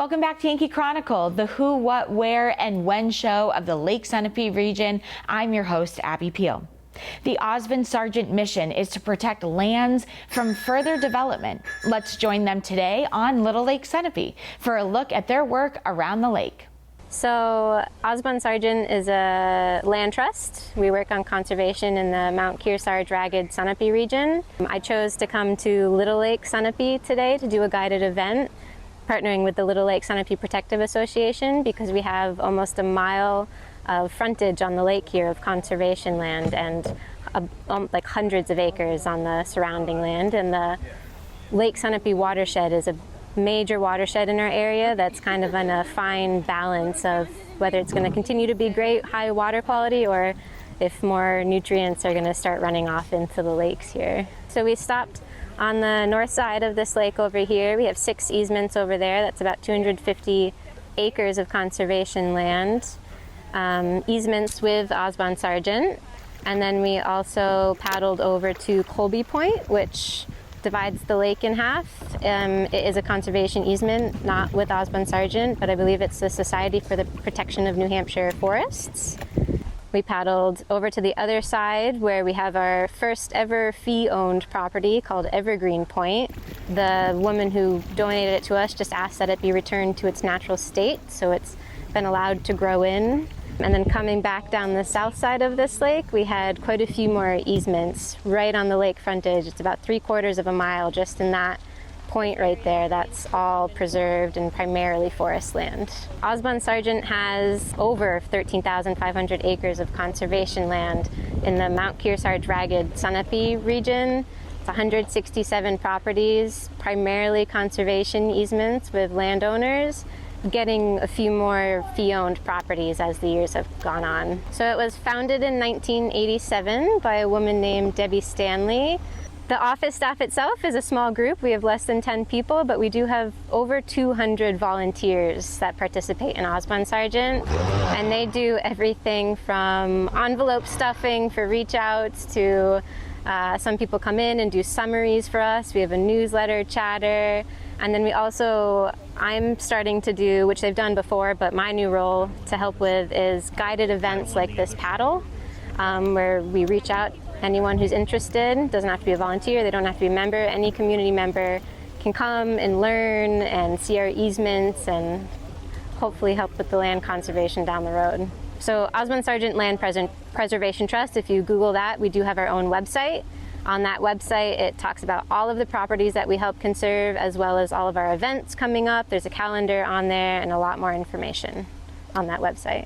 Welcome back to Yankee Chronicle, the who, what, where, and when show of the Lake Sunapee region. I'm your host, Abby Peel. The Ausbon Sargent mission is to protect lands from further development. Let's join them today on Little Lake Sunapee for a look at their work around the lake. So Ausbon Sargent is a land trust. We work on conservation in the Mount Kearsarge-Ragged Sunapee region. I chose to come to Little Lake Sunapee today to do a guided event, partnering with the Little Lake Sunapee Protective Association because we have almost a mile of frontage on the lake here of conservation land and like hundreds of acres on the surrounding land. And the Lake Sunapee watershed is a major watershed in our area that's kind of in a fine balance of whether it's going to continue to be great high water quality or if more nutrients are going to start running off into the lakes here. So we stopped on the north side of this lake over here. We have 6 easements over there. That's about 250 acres of conservation land. Easements with Ausbon Sargent. And then we also paddled over to Colby Point, which divides the lake in half. It is a conservation easement, not with Ausbon Sargent, but I believe it's the Society for the Protection of New Hampshire Forests. We paddled over to the other side where we have our first ever fee-owned property called Evergreen Point. The woman who donated it to us just asked that it be returned to its natural state, so it's been allowed to grow in. And then coming back down the south side of this lake, we had quite a few more easements right on the lake frontage. It's about 3/4 of a mile just in that point right there. That's all preserved and primarily forest land. Ausbon Sargent has over 13,500 acres of conservation land in the Mount Kearsarge-Ragged Sunapee region. It's 167 properties, primarily conservation easements with landowners, getting a few more fee-owned properties as the years have gone on. So it was founded in 1987 by a woman named Debbie Stanley. The office staff itself is a small group. We have less than 10 people, but we do have over 200 volunteers that participate in Ausbon Sargent. And they do everything from envelope stuffing for reach outs to some people come in and do summaries for us. We have a newsletter chatter. And then we also, I'm starting to do, which they've done before, but my new role to help with is guided events like this paddle, where we reach out. Anyone who's interested, doesn't have to be a volunteer, they don't have to be a member, any community member can come and learn and see our easements and hopefully help with the land conservation down the road. So Ausbon Sargent Land Preservation Trust, if you Google that, we do have our own website. On that website, it talks about all of the properties that we help conserve as well as all of our events coming up. There's a calendar on there and a lot more information on that website.